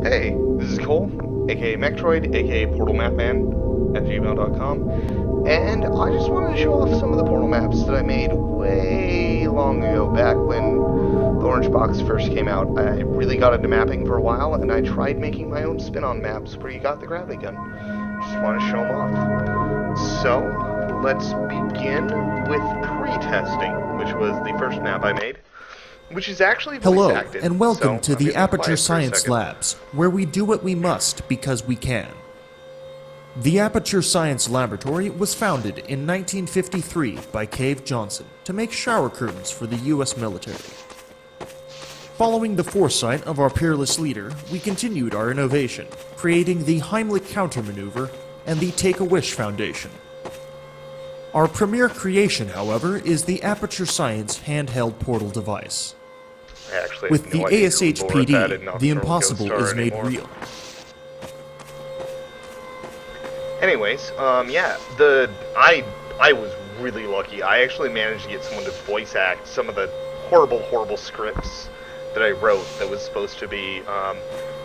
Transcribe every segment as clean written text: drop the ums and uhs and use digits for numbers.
Hey, this is Cole, aka Mectroid, aka Portal Map Man at gmail.com, and I just wanted to show off some of the portal maps that I made way long ago, back when the Orange Box first came out. I really got into mapping for a while, and I tried making my own spin-on maps where you got the gravity gun. Just want to show them off. So, let's begin with pre-testing, which was the first map I made, which is actually voice Hello, acted. and welcome so to I'm the gonna be Aperture quiet for a Science second. Labs, where we do what we must because we can. The Aperture Science Laboratory was founded in 1953 by Cave Johnson to make shower curtains for the U.S. military. Following the foresight of our peerless leader, we continued our innovation, creating the Heimlich countermaneuver and the Take-A-Wish Foundation. Our premier creation, however, is the Aperture Science handheld portal device. I actually have With no the idea who Laura Thad ASHPD, and the Nocturnal impossible Ghost are is made anymore. real. Anyways, yeah, I was really lucky. I actually managed to get someone to voice act some of the horrible scripts that I wrote that was supposed to be,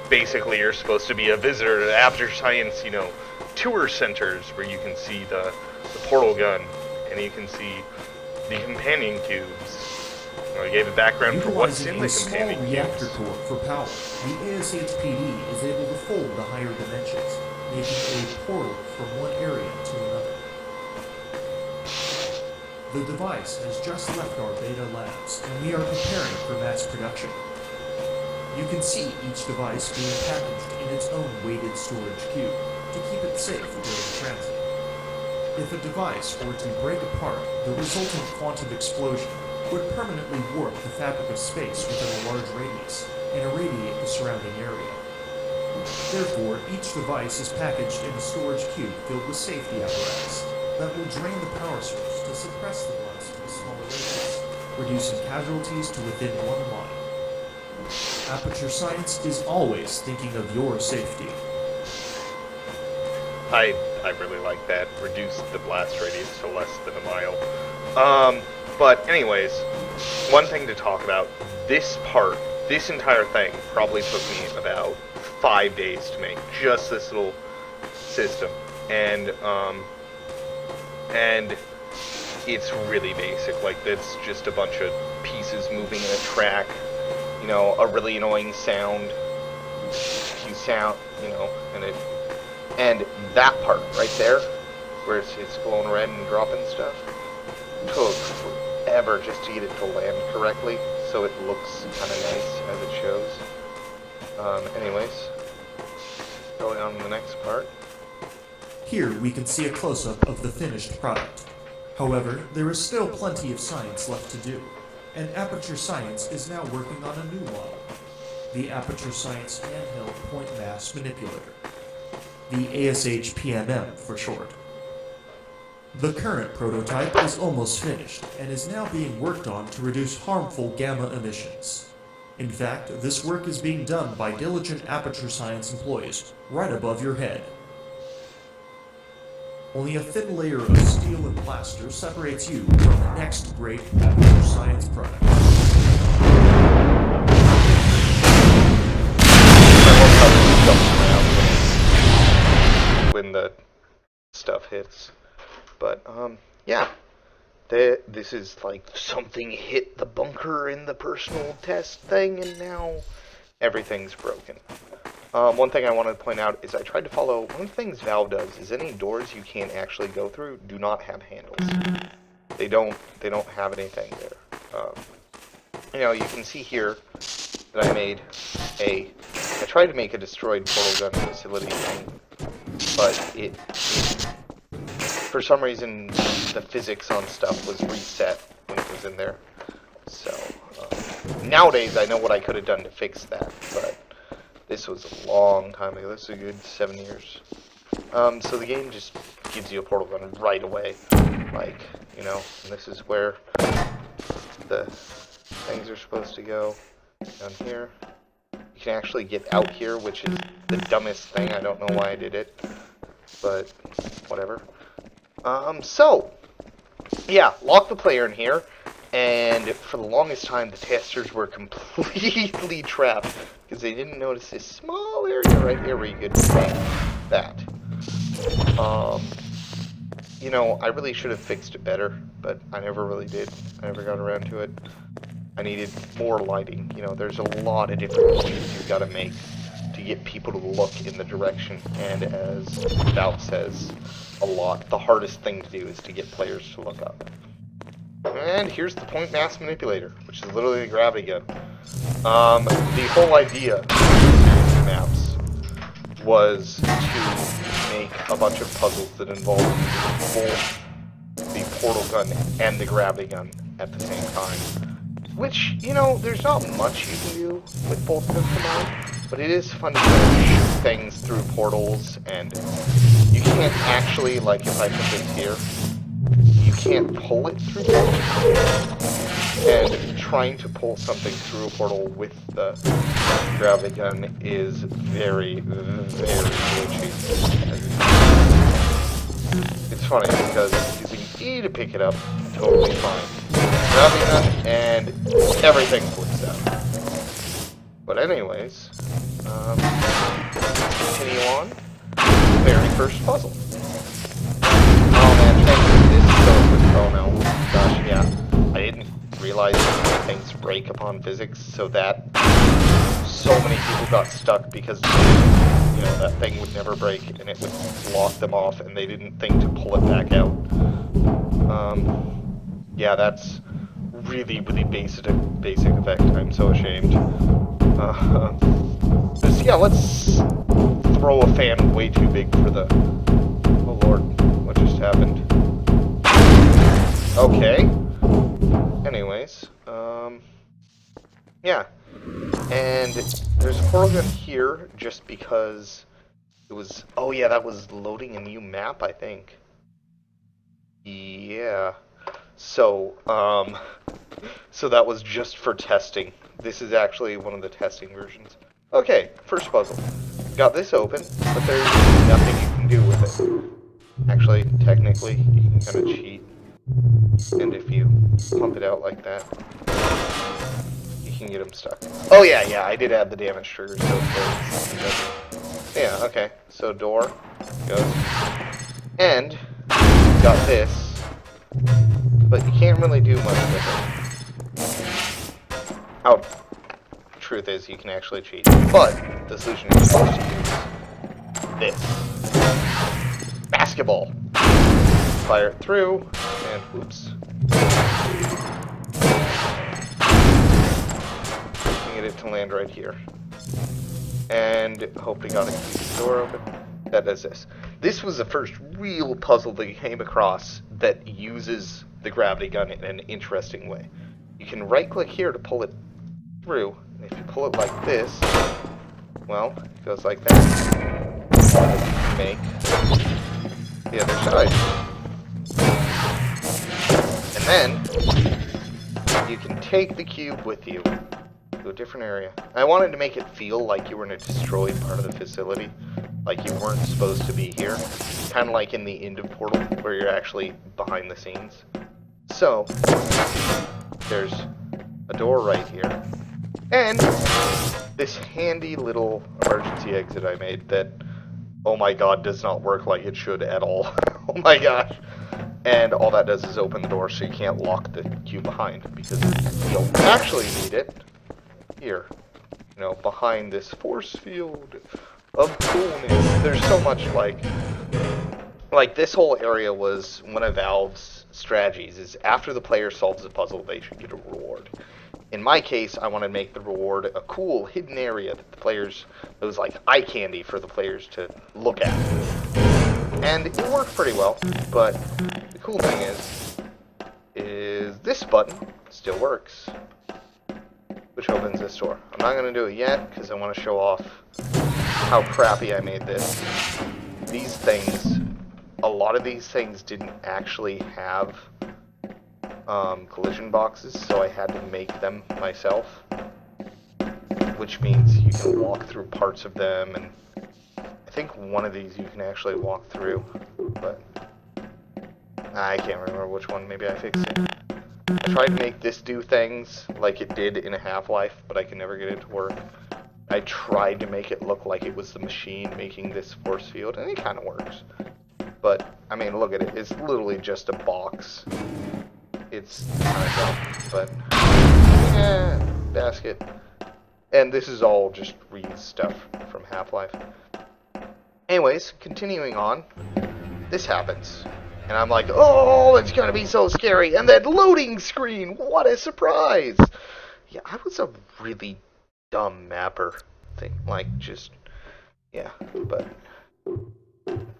basically you're supposed to be a visitor to Aperture Science, tour centers where you can see the portal gun and you can see the companion cubes. I gave a background for what's in Utilizing the a small companion reactor cubes. core for power, the ASHPD is able to fold the higher dimensions, making a portal from one area to another. The device has just left our beta labs, and we are preparing for mass production. You can see each device being packaged in its own weighted storage cube to keep it safe during transit. If a device were to break apart, the resultant quantum explosion would permanently warp the fabric of space within a large radius and irradiate the surrounding area. Therefore, each device is packaged in a storage cube filled with safety apparatus that will drain the power source to suppress the blast to a smaller radius, reducing casualties to within 1 mile. Aperture Science is always thinking of your safety. I really like that. Reduce the blast radius to less than a mile. But anyways, one thing to talk about, this entire thing probably took me about 5 days to make, just this little system. And it's really basic, like it's just a bunch of pieces moving in a track, a really annoying sound, and that part right there, where it's glowing red and dropping stuff, took forever just to get it to land correctly, so it looks kind of nice as it shows. Anyways, going on to the next part. Here we can see a close-up of the finished product. However, there is still plenty of science left to do, and Aperture Science is now working on a new model, the Aperture Science Handheld Point Mass Manipulator, the ASH-PMM for short. The current prototype is almost finished and is now being worked on to reduce harmful gamma emissions. In fact, this work is being done by diligent Aperture Science employees right above your head. Only a thin layer of steel and plaster separates you from the next great Aperture Science product. When the stuff hits. But, yeah. This is like something hit the bunker in the personal test thing, and now everything's broken. One thing I wanted to point out is I tried to follow, one of the things Valve does is any doors you can't actually go through do not have handles. They don't have anything there. You can see here that I tried to make a destroyed portal gun facility thing, but for some reason, the physics on stuff was reset when it was in there. So, nowadays I know what I could have done to fix that, but this was a long time ago. This is a good 7 years. So the game just gives you a portal gun right away. And this is where the things are supposed to go. Down here. You can actually get out here, which is the dumbest thing. I don't know why I did it, but whatever. Yeah, lock the player in here, And for the longest time, the testers were completely trapped because they didn't notice this small area right here where you could make that. You know, I really should have fixed it better, but I never really did. I never got around to it. I needed more lighting. You know, there's a lot of different points you've got to make to get people to look in the direction. And as Stout says a lot, the hardest thing to do is to get players to look up. And here's the point mass manipulator, which is literally the gravity gun. The whole idea of these maps was to make a bunch of puzzles that involved both the portal gun and the gravity gun at the same time. Which, you know, there's not much you can do with both of them combined, but it is fun to shoot things through portals, and you can't actually, like if I put this here, you can't pull it through portals. And trying to pull something through a portal with the gravity gun is very, very glitchy. It's funny because using E to pick it up, totally fine. Gravity gun, and everything flips out. But anyways, continue on. Very first puzzle. Oh man, this is so quick. Oh no. Gosh, yeah. I didn't realize that things break upon physics, so that so many people got stuck because, you know, that thing would never break and it would lock them off and they didn't think to pull it back out. Yeah, that's really, really basic effect. I'm so ashamed. Yeah, let's throw a fan way too big for the... Oh lord, what just happened? Okay. Anyways, yeah. And there's a portal gun here just because it was... Oh yeah, that was loading a new map, I think. Yeah. So that was just for testing. This is actually one of the testing versions. Okay, first puzzle. Got this open, but there's nothing you can do with it. Actually, technically, you can kind of cheat. And if you pump it out like that, you can get them stuck. Oh yeah, I did add the damage triggers. So yeah, okay. So door goes. And got this, but you can't really do much with it. Oh, truth is, you can actually cheat. But the solution is supposed to use this. Basketball. Fire it through, and whoops. Get it to land right here. And hope we got a door open. That does this. This was the first real puzzle that you came across that uses the gravity gun in an interesting way. You can right click here to pull it through. And if you pull it like this, well, it goes like that. Make the other side. And then you can take the cube with you to a different area. I wanted to make it feel like you were in a destroyed part of the facility, like you weren't supposed to be here. Kind of like in the end of Portal, where you're actually behind the scenes. So, there's a door right here. And this handy little emergency exit I made that, oh my god, does not work like it should at all. Oh my gosh. And all that does is open the door so you can't lock the cube behind, because you'll actually need it here. You know, behind this force field of coolness. There's so much like this whole area was one of Valve's strategies, is after the player solves the puzzle, they should get a reward. In my case, I want to make the reward a cool hidden area that the players, it was like eye candy for the players to look at. And it worked pretty well, but the cool thing is this button still works, which opens this door. I'm not going to do it yet, because I want to show off how crappy I made this. These things, a lot of these things didn't actually have collision boxes, so I had to make them myself, which means you can walk through parts of them, and I think one of these you can actually walk through, but I can't remember which one. Maybe I fixed it. I tried to make this do things like it did in a Half-Life, but I could never get it to work. I tried to make it look like it was the machine making this force field, and it kind of works. But, I mean, look at it. It's literally just a box. It's kind of dumb, but... basket. And this is all just reused stuff from Half-Life. Anyways, continuing on, this happens. And I'm like, oh, it's gonna be so scary. And then loading screen, what a surprise! Yeah, I was a really dumb mapper. Yeah, but...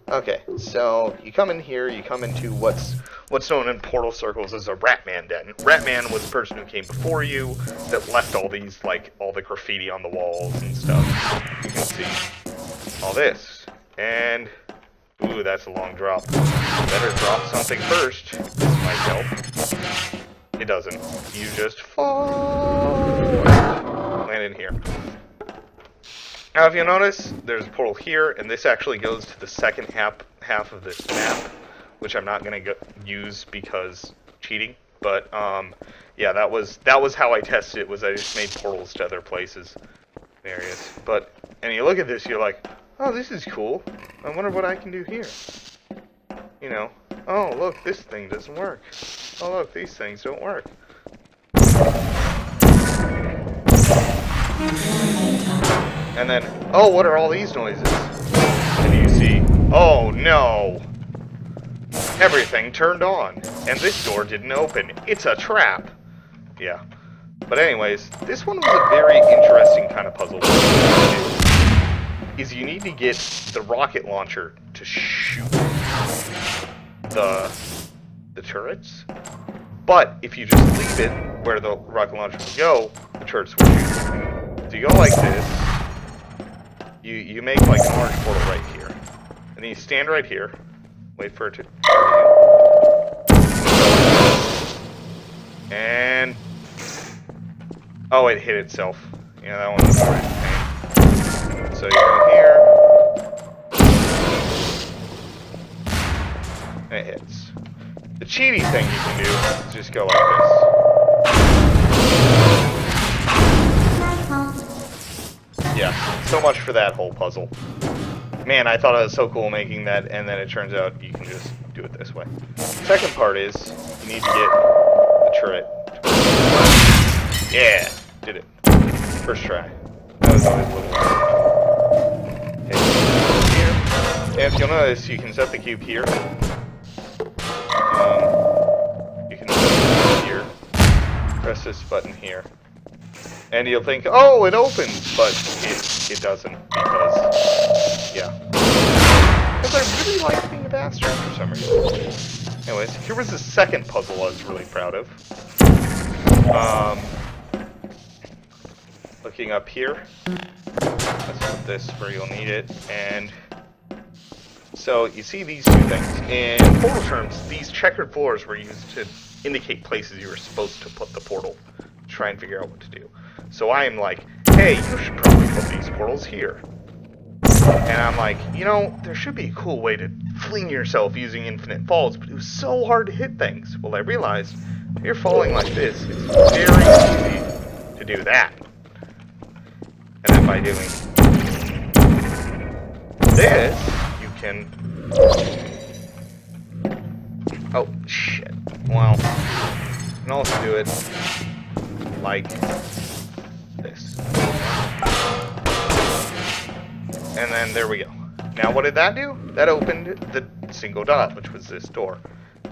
Okay, so you come in here, you come into what's known in Portal circles as a Ratman den. Ratman was the person who came before you that left all these, all the graffiti on the walls and stuff. You can see all this. And, ooh, that's a long drop. Better drop something first. This might help. It doesn't. You just fall. Land in here. Now, if you notice, there's a portal here, and this actually goes to the second half of this map, which I'm not going to use because cheating. But yeah, that was how I tested it. Was I just made portals to other places, areas. And you look at this, you're like, oh, this is cool. I wonder what I can do here. You know, oh look, this thing doesn't work. Oh look, these things don't work. And then, oh, what are all these noises? And you see, oh no! Everything turned on, and this door didn't open. It's a trap! Yeah. But anyways, this one was a very interesting kind of puzzle. What you need to do is you need to get the rocket launcher to shoot the turrets. But if you just leave it where the rocket launcher will go, the turrets will shoot. So you go like this. You make like a large portal right here. And then you stand right here. Wait for it to... And... oh, it hit itself. Yeah, that one was already pain. So you go here. And it hits. The cheaty thing you can do is just go like this. Yeah, so much for that whole puzzle. Man, I thought it was so cool making that, and then it turns out you can just do it this way. Second part is, you need to get the turret. Yeah, did it. First try. That was always a little hard. Okay, here. And if you'll notice, you can set the cube here. You can set the cube here. Press this button here. And you'll think, oh, it opens, but it doesn't, because, yeah. Because I really like being a bastard for some reason. Anyways, here was the second puzzle I was really proud of. Looking up here, let's put this where you'll need it, and so you see these two things. In Portal terms, these checkered floors were used to indicate places you were supposed to put the portal, to try and figure out what to do. So I am like, hey, you should probably put these portals here. And I'm like, you know, there should be a cool way to fling yourself using infinite falls, but it was so hard to hit things. Well, I realized, if you're falling like this, it's very easy to do that. And then by doing this, you can... oh, shit. Well, you can also do it like this. And then there we go. Now what did that do? That opened the single dot, which was this door.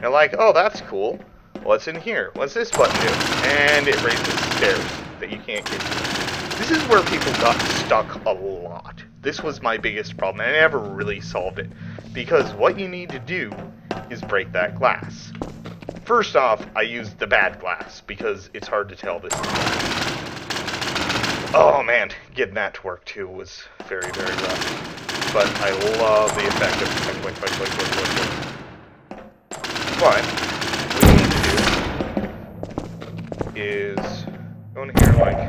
You're like, oh, that's cool. What's in here? What's this button do? And it raises stairs that you can't get to. This is where people got stuck a lot. This was my biggest problem, and I never really solved it. Because what you need to do is break that glass. First off, I used the bad glass, because it's hard to tell this is glass. Oh man, getting that to work too was very, very rough. But I love the effect of click. But what you need to do is go in here like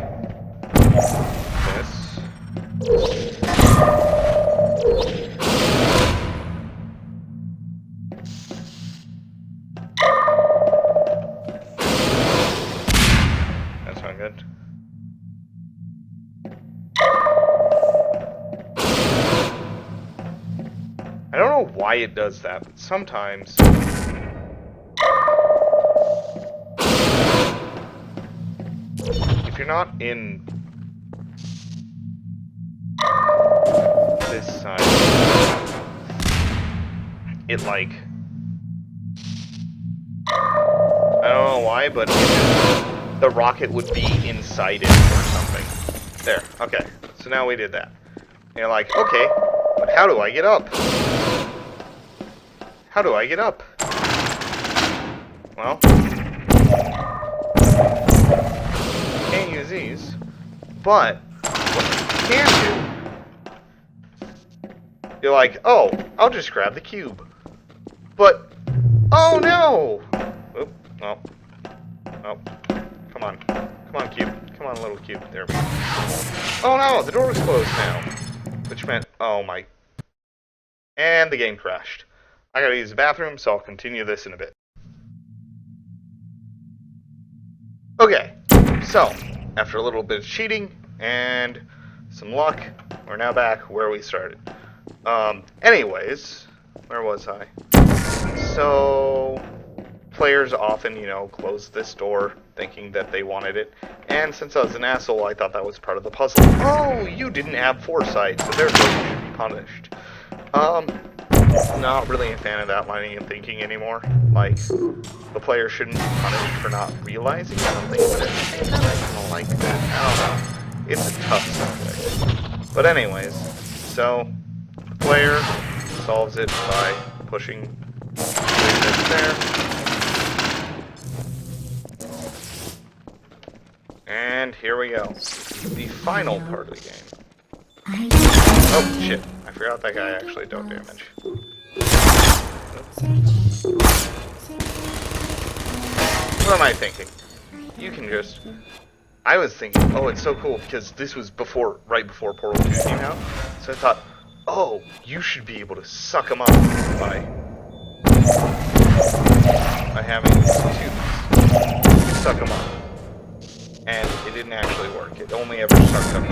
this. I don't know why it does that, but sometimes... If you're not in this side, it like... I don't know why, but the rocket would be inside it or something. There, okay. So now we did that. And you're like, okay, but how do I get up? How do I get up? Well, can't use these, but what you can do, you're like, oh, I'll just grab the cube. But, oh no! Oop, oh, oh, come on, cube, come on, little cube, there we go. Oh no, the door was closed now, which meant, oh my, and the game crashed. I gotta use the bathroom, so I'll continue this in a bit. Okay, so, after a little bit of cheating and some luck, we're now back where we started. Anyways, where was I? So, players often, you know, close this door thinking that they wanted it, and since I was an asshole, I thought that was part of the puzzle. Oh, you didn't have foresight, so therefore you should be punished. Not really a fan of that line of thinking anymore. Like, the player shouldn't be punished for not realizing something, but at the same time, I don't like that. I don't know. It's a tough subject. But anyways, so, the player solves it by pushing this there. And here we go. The final part of the game. Oh, shit. I forgot that guy actually don't damage. What am I thinking? You can just... I was thinking, oh, it's so cool, because this was before, right before Portal 2 came out. So I thought, oh, you should be able to suck them up by having two suck them up. And it didn't actually work. It only ever sucked up.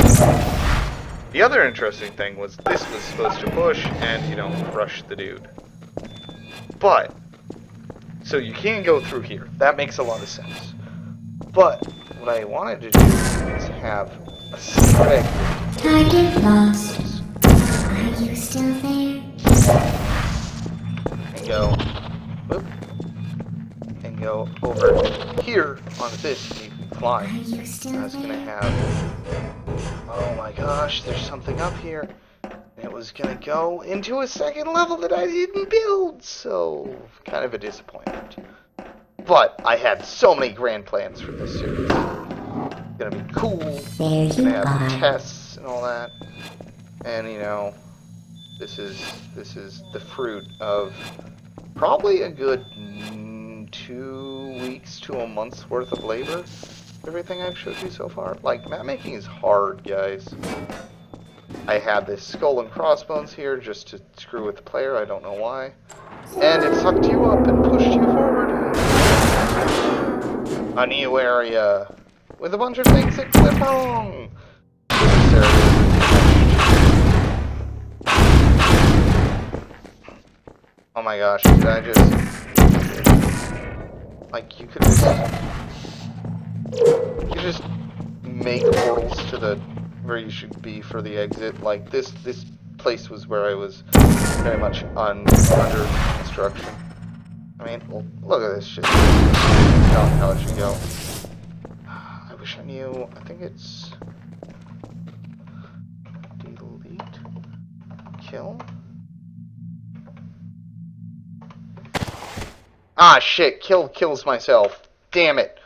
The other interesting thing was this was supposed to push and, you know, crush the dude. But, so you can go through here. That makes a lot of sense. But, what I wanted to do is have a secret exit. Target lost. Are you still there? And go, whoop, and go over here onto this, and you can fly. Are you still I was gonna there? have, oh my gosh, there's something up here. It was gonna go into a second level that I didn't build, so kind of a disappointment. But I had so many grand plans for this series. It's gonna be cool. There It's you gonna have are. tests and all that. And you know, this is the fruit of probably a good 2 weeks to a month's worth of labor. Everything I've showed you so far. Like, map making is hard, guys. I had this skull and crossbones here just to screw with the player, I don't know why. And it sucked you up and pushed you forward. A new area with a bunch of things that went wrong. This area. Oh my gosh, did I just... Like, you could just make portals to the where you should be for the exit. Like this place was where I was very much under construction. I mean, well, look at this shit. Not how it should go. I wish I knew. I think it's delete, kill. Ah, shit! Kills myself. Damn it.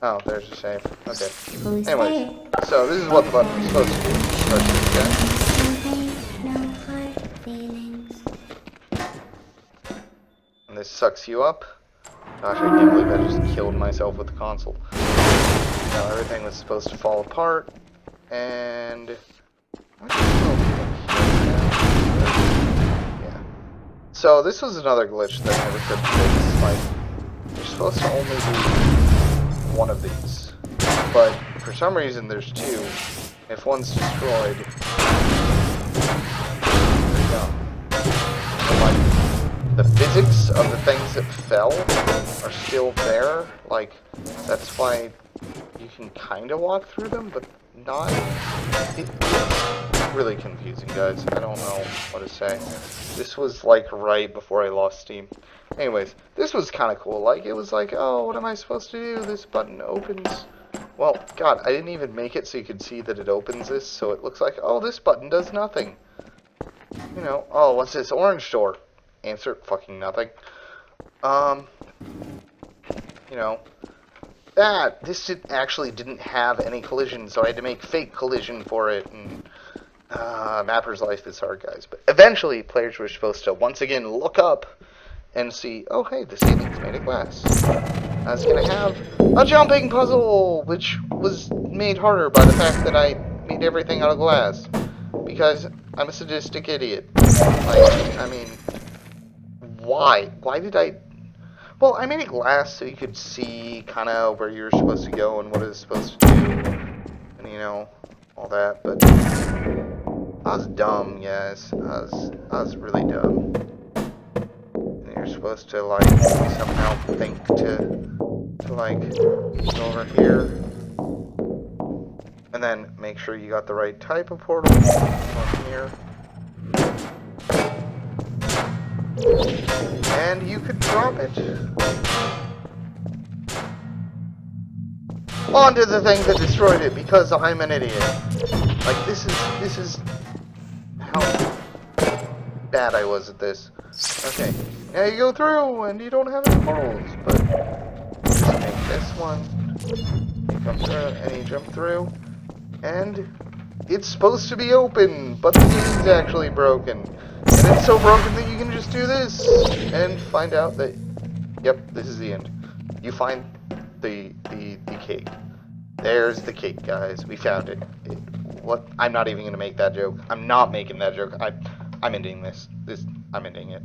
Oh, there's a save. Okay. Who's Anyways, so this is what the button is supposed to do. Press this guy. there? No hard feelings. And this sucks you up. Gosh, I can't believe I just killed myself with the console. Now everything was supposed to fall apart, and... Yeah. So this was another glitch that I never could fix. Like, you're supposed to only do one of these, but for some reason there's two. If one's destroyed, there you go. well are still there. Like, that's why you can kind of walk through them, but not. It's really confusing, guys. I don't know what to say. This was like right before I lost Steam. Anyways, this was kind of cool. Like, it was like, oh, what am I supposed to do? This button opens. Well, God, I didn't even make it so you could see that it opens this, so it looks like, oh, this button does nothing. You know, oh, what's this orange door? Answer, fucking nothing. You know, this actually didn't have any collision, so I had to make fake collision for it, and Mapper's life is hard, guys. But eventually, players were supposed to once again look up and see, oh hey, the ceiling's made of glass. I was gonna have a jumping puzzle, which was made harder by the fact that I made everything out of glass. Because I'm a sadistic idiot. Like, I mean, why? Why did I... Well, I made it glass so you could see kind of where you're supposed to go and what it's supposed to do. And, you know, all that. But I was dumb, guys. I was really dumb. And you're supposed to, like, somehow think to like, go over here. And then make sure you got the right type of portal. One here. And you could drop it onto the thing that destroyed it because I'm an idiot. Like, this is how bad I was at this. Okay, now you go through and you don't have any portals, but just make this one. You come through and you jump through. And it's supposed to be open, but the game's actually broken. And it's so broken that you can just do this and find out that, yep, this is the end. You find the cake. There's the cake, guys. We found it. What? I'm not even gonna make that joke. I'm not making that joke. I'm ending this. I'm ending it.